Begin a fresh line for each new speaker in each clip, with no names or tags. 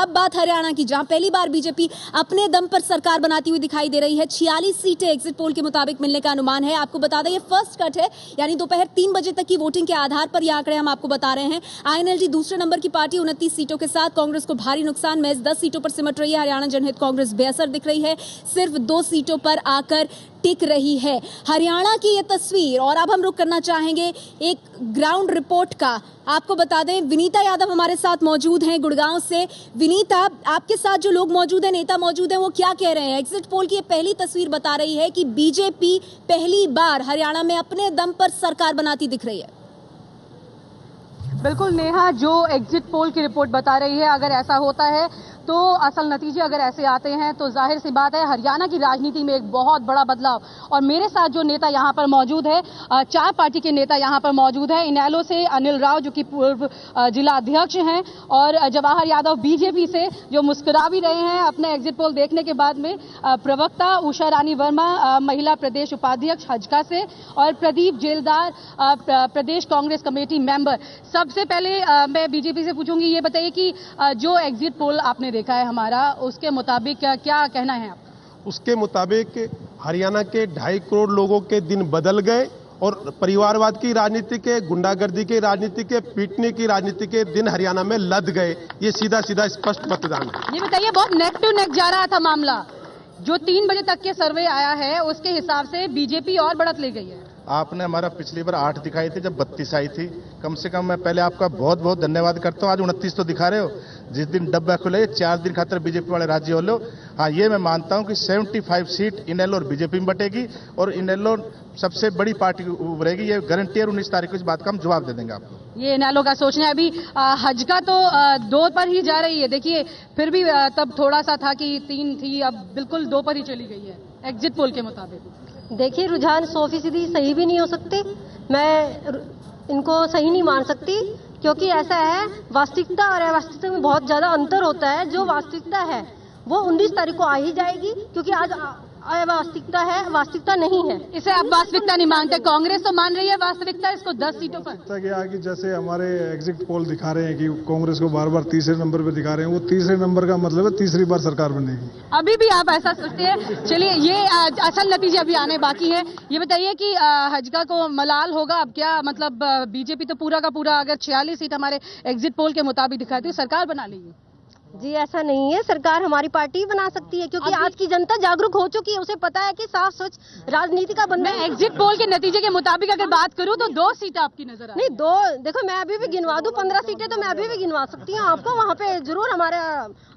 अब बात हरियाणा की, जहां पहली बार बीजेपी अपने दम पर सरकार बनाती हुई दिखाई दे रही है। 46 सीटें एग्जिट पोल के मुताबिक मिलने का अनुमान है। आपको बता दें ये फर्स्ट कट है, यानी दोपहर 3 बजे तक की वोटिंग के आधार पर ये आंकड़े हम आपको बता रहे हैं। आईएनएलडी दूसरे नंबर की पार्टी 29 सीटों के साथ, कांग्रेस को भारी नुकसान, महज 10 सीटों पर सिमट रही है। हरियाणा जनहित कांग्रेस बेअसर दिख रही है, सिर्फ 2 सीटों पर आकर टिक रही है। हरियाणा की ये तस्वीर। और अब हम रुख करना चाहेंगे एक ग्राउंड रिपोर्ट का। आपको बता दें विनीता यादव हमारे साथ मौजूद हैं गुड़गांव से। विनीता, आपके साथ जो लोग मौजूद हैं, नेता मौजूद हैं, वो क्या कह रहे हैं? एग्जिट पोल की ये पहली तस्वीर बता रही है कि बीजेपी पहली बार हरियाणा में अपने दम पर सरकार बनाती दिख रही है।
बिल्कुल नेहा, जो एग्जिट पोल की रिपोर्ट बता रही है, अगर ऐसा होता है तो असल नतीजे अगर ऐसे आते हैं तो जाहिर सी बात है हरियाणा की राजनीति में एक बहुत बड़ा बदलाव। और मेरे साथ जो नेता यहाँ पर मौजूद है, 4 पार्टी के नेता यहाँ पर मौजूद है। इनेलो से अनिल राव जो कि पूर्व जिला अध्यक्ष हैं, और जवाहर यादव बीजेपी से जो मुस्कुरा भी रहे हैं अपने एग्जिट पोल देखने के बाद में, प्रवक्ता उषा रानी वर्मा महिला प्रदेश उपाध्यक्ष हजका से, और प्रदीप जेलदार प्रदेश कांग्रेस कमेटी मेंबर। सबसे पहले मैं बीजेपी से पूछूंगी, ये बताइए कि जो एग्जिट पोल आपने देखा है हमारा, उसके मुताबिक क्या कहना है आप?
उसके मुताबिक हरियाणा के 2.5 करोड़ लोगों के दिन बदल गए और परिवारवाद की राजनीति के, गुंडागर्दी की राजनीति के, पीटने की राजनीति के दिन हरियाणा में लद गए। ये सीधा सीधा स्पष्ट मतदान है।
ये बताइए, बहुत नेक टू नेक जा रहा था मामला, जो 3 बजे तक के सर्वे आया है उसके हिसाब से बीजेपी और बढ़त ले गई है।
आपने हमारा पिछली बार 8 दिखाई थी जब 32 आई थी। कम से कम मैं पहले आपका बहुत बहुत धन्यवाद करता हूँ। आज 29 तो दिखा रहे हो। जिस दिन डब्बा खुले 4 दिन खातर बीजेपी वाले राज्य हो लो। हाँ, ये मैं मानता हूँ कि 75 सीट इनेलो और बीजेपी में बटेगी, और इनेलो सबसे बड़ी पार्टी उभरेगी, ये गारंटी है। 19 तारीख को इस बात का हम जवाब दे देंगे आपको।
ये इनेलो का सोचना है। अभी हजका तो 2 पर ही जा रही है। देखिए, फिर भी तब थोड़ा सा था कि 3 थी, अब बिल्कुल 2 पर ही चली गई है एग्जिट पोल के मुताबिक।
देखिए, रुझान 100% सही भी नहीं हो सकते। मैं इनको सही नहीं मान सकती, क्योंकि ऐसा है, वास्तविकता और अवास्तविकता में बहुत ज्यादा अंतर होता है। जो वास्तविकता है वो 19 तारीख को आ ही जाएगी, क्योंकि आज अवास्तविकता है, वास्तविकता नहीं है।
इसे आप वास्तविकता नहीं मानते? कांग्रेस तो मान रही है वास्तविकता इसको 10 सीटों पर।
क्या कि जैसे हमारे एग्जिट पोल दिखा रहे हैं कि कांग्रेस को बार बार तीसरे नंबर पे दिखा रहे हैं, वो तीसरे नंबर का मतलब है तीसरी बार सरकार बनेगी।
अभी भी आप ऐसा सोचते हैं? चलिए, ये असल नतीजे अभी आने बाकी है। ये बताइए कि हजका को मलाल होगा अब क्या? मतलब बीजेपी तो पूरा का पूरा, अगर 46 सीट हमारे एग्जिट पोल के मुताबिक दिखाती है, सरकार बना लेगी।
जी ऐसा नहीं है, सरकार हमारी पार्टी ही बना सकती है, क्योंकि आज की जनता जागरूक हो चुकी है। उसे पता है कि साफ सच राजनीति का बनना।
मैं एग्जिट पोल के नतीजे के मुताबिक अगर बात करूं तो 2 सीट आपकी नजर
नहीं, 2 देखो, मैं अभी भी गिनवा दूं 15 सीटें, तो मैं अभी भी गिनवा सकती हूँ आपको। वहाँ पे जरूर हमारा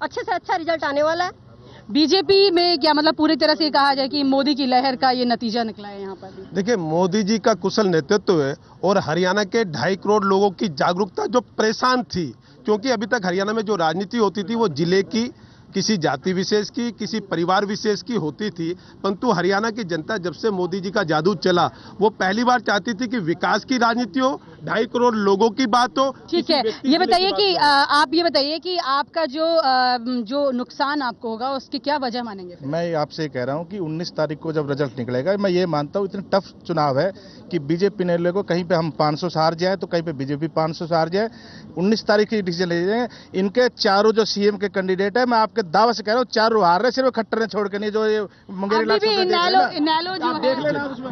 अच्छे से अच्छा रिजल्ट आने वाला है।
बीजेपी में क्या मतलब पूरी तरह से कहा जाए कि मोदी की लहर का ये नतीजा निकला है यहाँ पर?
देखिए, मोदी जी का कुशल नेतृत्व है और हरियाणा के 2.5 करोड़ लोगों की जागरूकता जो परेशान थी, क्योंकि अभी तक हरियाणा में जो राजनीति होती थी वो जिले की, किसी जाति विशेष की, किसी परिवार विशेष की होती थी। परंतु हरियाणा की जनता जब से मोदी जी का जादू चला, वो पहली बार चाहती थी कि विकास की राजनीति हो, 2.5 करोड़ लोगों की बात हो।
ठीक है, ये बताइए कि आप ये बताइए कि आपका जो नुकसान आपको होगा उसकी क्या वजह मानेंगे?
मैं आपसे कह रहा हूं कि 19 तारीख को जब रिजल्ट निकलेगा, मैं ये मानता हूं इतने टफ चुनाव है कि बीजेपी ने ले को कहीं पे हम 500 से हार जाए तो कहीं पे बीजेपी 500 से हार जाए। 19 तारीख की डिसीजन ले जाए। इनके चारों जो सीएम के कैंडिडेट है, मैं आपके दावा से कह रहा हूँ, 4 हार रहे, सिर्फ खट्टर ने छोड़ के नहीं। जो ये मुंगेरी
इनेलो देख लेना उसमें।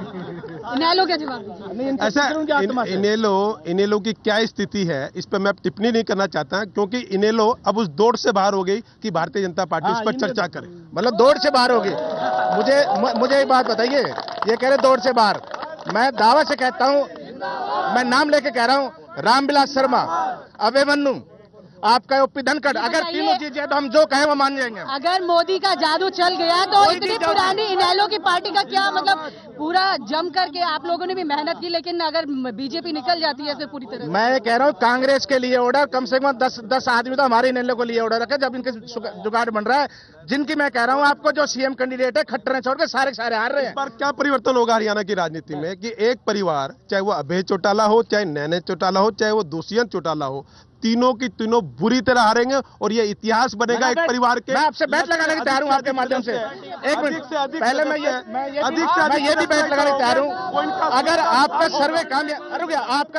इनेलो क्या जवाब?
ऐसा इनेलो की क्या स्थिति है इस पर मैं टिप्पणी नहीं करना चाहता, क्योंकि इनेलो अब उस दौड़ से बाहर हो गई कि भारतीय जनता पार्टी इस पर चर्चा करे।
मतलब दौड़ से बाहर हो गई। मुझे एक बात बताइए, ये कह रहे दौड़ से बाहर। मैं दावा से कहता हूं, मैं नाम लेके कह रहा हूं, रामविलास शर्मा, अभिमन्यु, आपका यूपी धनखड़, अगर तीनों जीत जाए तो हम जो कहें वो मान जाएंगे।
अगर मोदी का जादू चल गया तो इतनी पुरानी इनेलो की पार्टी का क्या मतलब? पूरा जम करके आप लोगों ने भी मेहनत की, लेकिन अगर बीजेपी निकल जाती है फिर पूरी तरह।
मैं कह रहा हूँ कांग्रेस के लिए ऑर्डर, कम से कम 10 आदमी तो हमारे इनेलो को लिए ऑर्डर रखे, जब इनके जुगाड़ बन रहा है। जिनकी मैं कह रहा हूँ आपको, जो सीएम कैंडिडेट है खट्टर ने छोड़ के सारे हार रहे हैं।
पर क्या परिवर्तन होगा हरियाणा की राजनीति में कि एक परिवार, चाहे वो अभय चौटाला हो, चाहे नैने चौटाला हो, चाहे वो दुष्यंत चौटाला हो, तीनों की तीनों बुरी तरह हारेंगे और ये इतिहास बनेगा एक परिवार के।
मैं आपसे बैट लगाने की तैयार हूं आपके माध्यम से। एक मिनट पहले मैं ये भी बैट लगाने की तैयार हूं। अगर आपका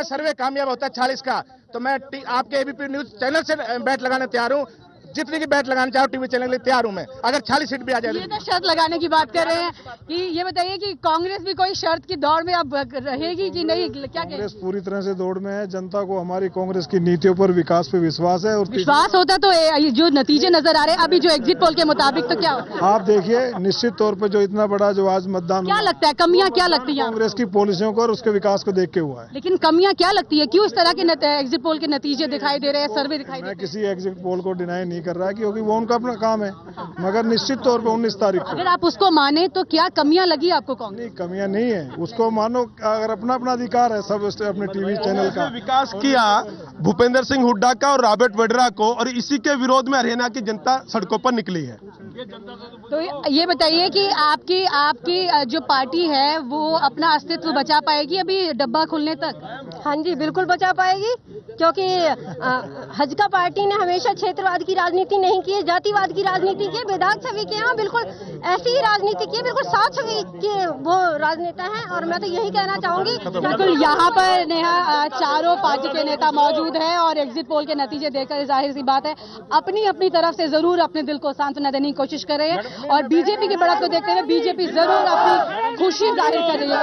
सर्वे कामयाब होता है 40 का, तो मैं आपके एबीपी न्यूज चैनल से बैट लगाने तैयार हूं। जितनी की बैट लगाना चाहो टीवी चैनल के लिए तैयार हूं मैं, अगर 40 सीट भी आ जाए।
ये तो शर्त लगाने की बात कर रहे हैं कि ये बताइए कि कांग्रेस भी कोई शर्त की दौड़ में अब रहेगी कि नहीं, क्या
कांग्रेस पूरी तरह से दौड़ में है। जनता को हमारी कांग्रेस की नीतियों पर, विकास पे विश्वास है। और
विश्वास होता तो ये जो नतीजे नजर आ रहे हैं अभी जो एग्जिट पोल के मुताबिक, तो क्या होगा?
आप देखिए, निश्चित तौर पर जो इतना बड़ा जो आज मतदान,
क्या लगता है कमियां क्या लगती हैं?
कांग्रेस की पॉलिसियों को और उसके विकास को देख के हुआ है।
लेकिन कमियां क्या लगती है, क्यों इस तरह के एग्जिट पोल के नतीजे दिखाई दे रहे हैं, सर्वे दिखाई दे
मैं
रहे हैं?
किसी एग्जिट पोल को डिनाई नहीं कर रहा क्योंकि वो उनका अपना काम है, मगर निश्चित तौर पर 19 तारीख को
अगर आप उसको माने तो क्या कमियां लगी आपको कांग्रेस?
नहीं, कमियां नहीं है, उसको मानो, अगर अपना अपना अधिकार है सब अपने टीवी चैनल का।
विकास किया भूपेंद्र सिंह हुड्डा का और रॉबर्ट वड्रा को, और इसी के विरोध में हरियाणा की जनता सड़कों पर निकली है।
तो ये बताइए कि आपकी जो पार्टी है वो अपना अस्तित्व बचा पाएगी अभी डब्बा खुलने तक?
हाँ जी, बिल्कुल बचा पाएगी, क्योंकि हजका पार्टी ने हमेशा क्षेत्रवाद की राजनीति नहीं की है, जातिवाद की राजनीति की है। विधायक छवि के यहाँ बिल्कुल ऐसी ही राजनीति की है, बिल्कुल साफ छवि के वो राजनेता हैं। और मैं तो यही कहना चाहूंगी,
बिल्कुल यहाँ पर नेहा चारों पार्टी के नेता मौजूद हैं और एग्जिट पोल के नतीजे देखकर जाहिर सी बात है अपनी अपनी तरफ से जरूर अपने दिल को सांत्वना देने की कोशिश कर रहे हैं। और बीजेपी की बढ़त को देखते हुए बीजेपी जरूर अपनी खुशी जाहिर कर रही है।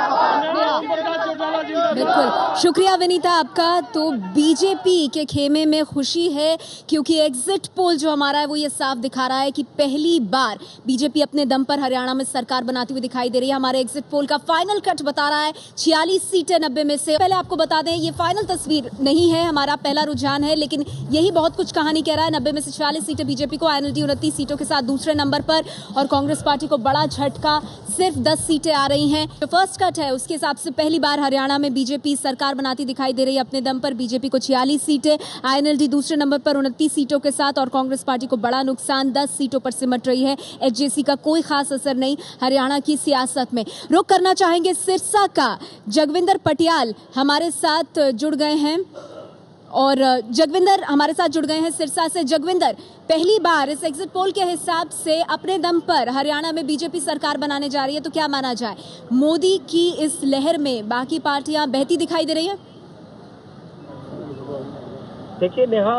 बिल्कुल, शुक्रिया विनीता आपका। तो बीजेपी के खेमे में खुशी है क्योंकि एग्जिट पोल जो हमारा है वो ये साफ दिखा रहा है कि पहली बार बीजेपी अपने दम पर हरियाणा में सरकार बनाती हुई दिखाई दे रही है। हमारे एग्जिट पोल का फाइनल कट बता रहा है 46 सीटें 90 में से। पहले आपको बता दें ये फाइनल तस्वीर नहीं है, हमारा पहला रुझान है, लेकिन यही बहुत कुछ कहानी कह रहा है। 90 में से 46 सीटें बीजेपी को, आईएनएलडी 29 सीटों के साथ दूसरे नंबर पर, और कांग्रेस पार्टी को बड़ा झटका, सिर्फ 10 सीटें आ रही हैं। जो फर्स्ट कट है उसके हिसाब से पहली बार हरियाणा में बीजेपी सरकार बनाती दिखाई दे रही है अपने दम पर। बीजेपी को 46 सीटें, आईएनएलडी दूसरे नंबर पर 29 सीटों के साथ, और कांग्रेस पार्टी को बड़ा नुकसान, 10 सीटों पर सिमट रही है। एचजेसी का कोई खास असर नहीं हरियाणा की सियासत में। रुख करना चाहेंगे सिरसा का। जगविंदर पटियाल हमारे साथ जुड़ गए हैं, और जगविंदर हमारे साथ जुड़ गए हैं सिरसा से। जगविंदर, पहली बार इस एग्जिट पोल के हिसाब से अपने दम पर हरियाणा में बीजेपी सरकार बनाने जा रही है, तो क्या माना जाए मोदी की इस लहर में बाकी पार्टियां बहती दिखाई दे रही हैं?
देखिए नेहा,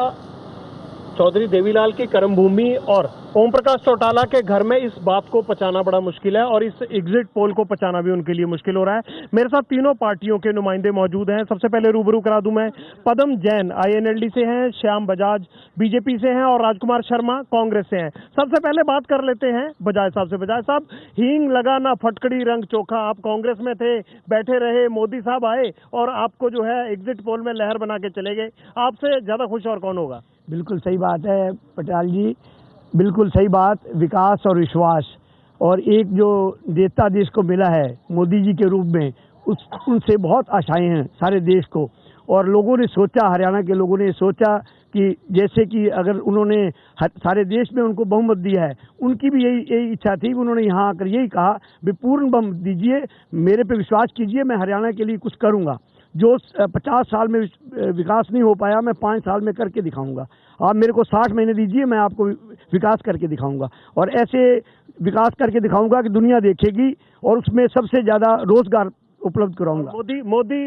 चौधरी देवीलाल की कर्मभूमि और ओम प्रकाश चौटाला के घर में इस बात को पचाना बड़ा मुश्किल है, और इस एग्जिट पोल को पचाना भी उनके लिए मुश्किल हो रहा है। मेरे साथ तीनों पार्टियों के नुमाइंदे मौजूद हैं। सबसे पहले रूबरू करा दूं मैं, पदम जैन आईएनएलडी से हैं, श्याम बजाज बीजेपी से हैं, और राजकुमार शर्मा कांग्रेस से हैं। सबसे पहले बात कर लेते हैं बजाज साहब से। बजाज साहब, हींग लगा ना फटकड़ी रंग चोखा, आप कांग्रेस में थे, बैठे रहे, मोदी साहब आए और आपको जो है एग्जिट पोल में लहर बना के चले गए। आपसे ज्यादा खुश और कौन होगा?
बिल्कुल सही बात है पटियाल जी, बिल्कुल सही बात। विकास और विश्वास और एक जो नेता देश को मिला है मोदी जी के रूप में, उनसे बहुत आशाएं हैं सारे देश को। और लोगों ने सोचा, हरियाणा के लोगों ने सोचा कि जैसे कि अगर उन्होंने सारे देश में उनको बहुमत दिया है, उनकी भी यही इच्छा थी। उन्होंने यहाँ आकर यही कहा, भी पूर्ण बहुमत दीजिए, मेरे पे विश्वास कीजिए, मैं हरियाणा के लिए कुछ करूँगा। जो 50 साल में विकास नहीं हो पाया, मैं 5 साल में करके दिखाऊंगा। आप मेरे को 60 महीने दीजिए, मैं आपको विकास करके दिखाऊंगा, और ऐसे विकास करके दिखाऊंगा कि दुनिया देखेगी, और उसमें सबसे ज्यादा रोजगार उपलब्ध कराऊंगा।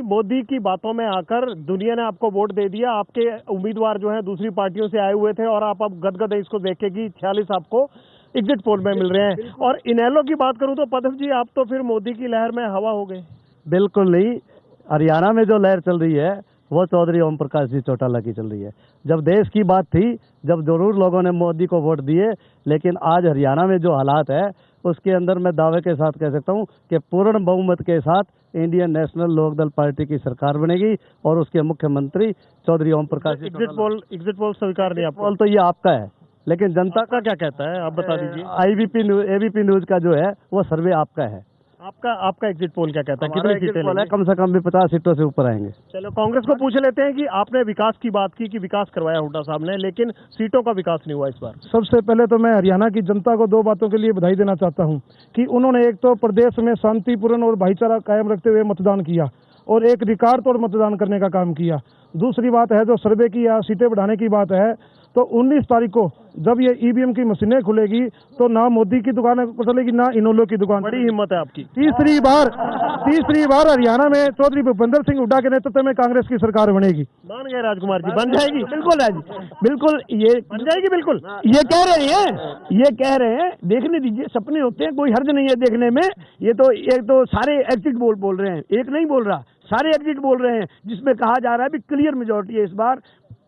मोदी की बातों में आकर दुनिया ने आपको वोट दे दिया। आपके उम्मीदवार जो है दूसरी पार्टियों से आए हुए थे, और आप अब गदगद है इसको देख के कि 46 आपको एग्जिट पोल में मिल रहे हैं। और इनेलो की बात करूं तो पदम जी, आप तो फिर मोदी की लहर में हवा हो गए।
बिल्कुल नहीं, हरियाणा में जो लहर चल रही है वो चौधरी ओम प्रकाश जी चौटाला की चल रही है। जब देश की बात थी, जब जरूर लोगों ने मोदी को वोट दिए, लेकिन आज हरियाणा में जो हालात है उसके अंदर मैं दावे के साथ कह सकता हूं कि पूर्ण बहुमत के साथ इंडियन नेशनल लोकदल पार्टी की सरकार बनेगी, और उसके मुख्यमंत्री चौधरी ओम प्रकाश जी।
एग्जिट पोल स्वीकार नहीं आपको?
पोल तो ये आपका है, लेकिन जनता का क्या कहता है आप बता दीजिए। एबीपी न्यूज का जो है वो सर्वे आपका है।
आपका एग्जिट पोल क्या कहता है, कितनी सीटें लेंगे?
कम से कम भी 50 सीटों से ऊपर आएंगे।
चलो कांग्रेस को पूछ लेते हैं कि आपने विकास की बात की कि विकास करवाया हुड्डा साहब ने, लेकिन सीटों का विकास नहीं हुआ इस बार।
सबसे पहले तो मैं हरियाणा की जनता को 2 बातों के लिए बधाई देना चाहता हूं कि उन्होंने एक तो प्रदेश में शांतिपूर्ण और भाईचारा कायम रखते हुए मतदान किया, और एक रिकॉर्ड तोड़ मतदान करने का काम किया। दूसरी बात है जो सर्वे की या सीटें बढ़ाने की बात है, तो 19 तारीख को जब ये ईवीएम की मशीनें खुलेगी तो ना मोदी की दुकान चलेगी ना इनोलो की दुकान।
बड़ी हिम्मत है आपकी।
तीसरी बार हरियाणा में चौधरी भूपेंद्र सिंह हुड्डा के नेतृत्व में कांग्रेस की सरकार बनेगी।
मान गए राजकुमार जी, बन जाएगी?
बिल्कुल है जी, बिल्कुल ये
बन जाएगी, बिल्कुल।
ये कह रहे हैं, देखने दीजिए, सपने होते हैं, कोई हर्ज नहीं है देखने में। ये तो सारे एग्जिट बोल रहे हैं, एक नहीं बोल रहा, सारे एग्जिट बोल रहे हैं, जिसमें कहा जा रहा है भी क्लियर मेजोरिटी है इस बार,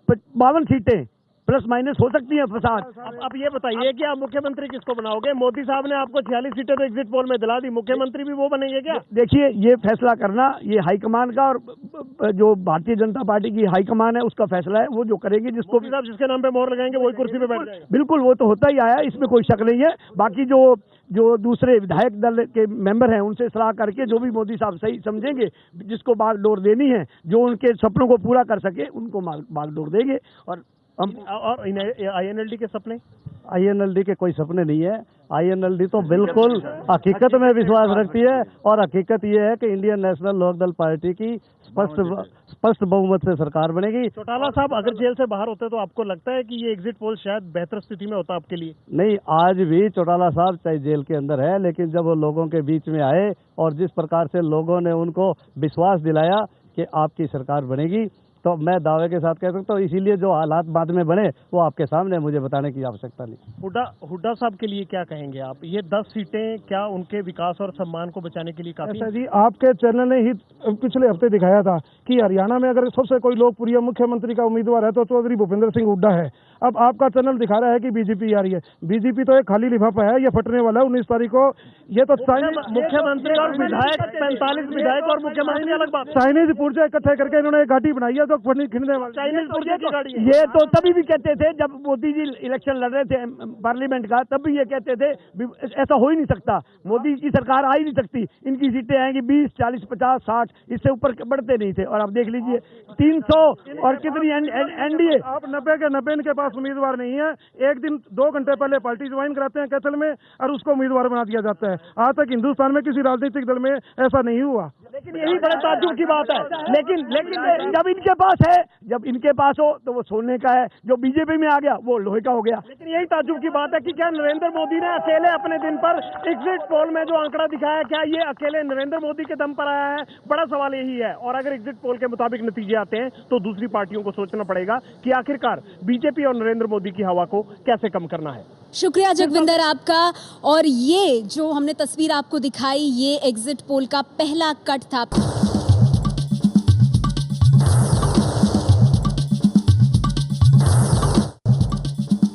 52 सीटें प्लस माइनस हो सकती है प्रसाद।
अब ये बताइए कि आप मुख्यमंत्री किसको बनाओगे? मोदी साहब ने आपको 46 सीटें तो एग्जिट पोल में दिला दी, मुख्यमंत्री भी वो बनेंगे क्या?
देखिए, ये फैसला करना ये हाईकमान का, और जो भारतीय जनता पार्टी की हाईकमान है उसका फैसला है, वो जो करेंगे, जिसको
साहब जिसके नाम पे मोहर लगाएंगे वही कुर्सी पे बैठ जाएंगे।
बिल्कुल, वो तो होता ही आया है, इसमें कोई शक नहीं है। बाकी जो दूसरे विधायक दल के मेंबर हैं उनसे सलाह करके जो भी मोदी साहब सही समझेंगे, जिसको बागडोर देनी है, जो उनके सपनों को पूरा कर सके, उनको बागडोर देंगे। और
आईएनएलडी के सपने?
आईएनएलडी के कोई सपने नहीं है। आईएनएलडी तो बिल्कुल हकीकत में विश्वास रखती है, और हकीकत ये है कि इंडियन नेशनल लोकदल पार्टी की स्पष्ट बहुमत से सरकार बनेगी।
चौटाला साहब अगर जेल से बाहर होते तो आपको लगता है कि ये एग्जिट पोल शायद बेहतर स्थिति में होता आपके लिए?
नहीं, आज भी चौटाला साहब चाहे जेल के अंदर है, लेकिन जब वो लोगों के बीच में आए और जिस प्रकार से लोगों ने उनको विश्वास दिलाया कि आपकी सरकार बनेगी, तो मैं दावे के साथ कह सकता हूँ, इसीलिए जो हालात बाद में बने वो आपके सामने, मुझे बताने की आवश्यकता नहीं।
हुड्डा साहब के लिए क्या कहेंगे आप? ये 10 सीटें क्या उनके विकास और सम्मान को बचाने के लिए काफी?
ऐसा जी, आपके चैनल ने ही पिछले हफ्ते दिखाया था कि हरियाणा में अगर सबसे कोई लोकप्रिय मुख्यमंत्री का उम्मीदवार है तो चौधरी भूपेंद्र सिंह हुड्डा है। अब आपका चैनल दिखा रहा है कि बीजेपी आ रही है। बीजेपी तो एक खाली लिफाफा है, ये फटने वाला है 19 तारीख को। ये तो
मुख्यमंत्री और विधायक 45 विधायक और मुख्यमंत्री अलग बात।
चाइनीज पुर्जे इकट्ठे करके इन्होंने एक घाटी बनाई है जो खिंचने वाली।
चाइनीज पुर्जे की गाड़ी है।
ये तो तभी भी कहते थे जब मोदी जी इलेक्शन लड़ रहे थे पार्लियामेंट का, तब भी ये कहते थे ऐसा हो ही नहीं सकता, मोदी की सरकार आ ही नहीं सकती, इनकी सीटें आएंगी 20, 40, 50, 60, इससे ऊपर बढ़ते नहीं थे। और अब देख लीजिए 300 और कितनी एनडीए।
आप 90 के 90 इनके पास उम्मीदवार नहीं है। एक दिन 2 घंटे पहले पार्टी ज्वाइन कराते हैं कैथल में और उसको उम्मीदवार बना दिया जाता है। आज तक हिंदुस्तान में किसी राजनीतिक दल में ऐसा नहीं हुआ।
लेकिन यही बड़े ताज्जुब की बात है। लेकिन जब इनके पास है, जब इनके पास हो तो वो सोने का है, जो बीजेपी में आ गया वो लोहे का हो गया।
लेकिन यही ताज्जुब की बात है कि क्या नरेंद्र मोदी ने अकेले अपने दिन पर एग्जिट पोल में जो आंकड़ा दिखाया, क्या ये अकेले नरेंद्र मोदी के दम पर आया है? बड़ा सवाल यही है। और अगर एग्जिट पोल के मुताबिक नतीजे आते हैं तो दूसरी पार्टियों को सोचना पड़ेगा कि आखिरकार बीजेपी और नरेंद्र मोदी की हवा को कैसे कम करना है।
शुक्रिया जगविंदर आपका। और ये जो हमने तस्वीर आपको दिखाई, ये एग्जिट पोल का पहला कट था।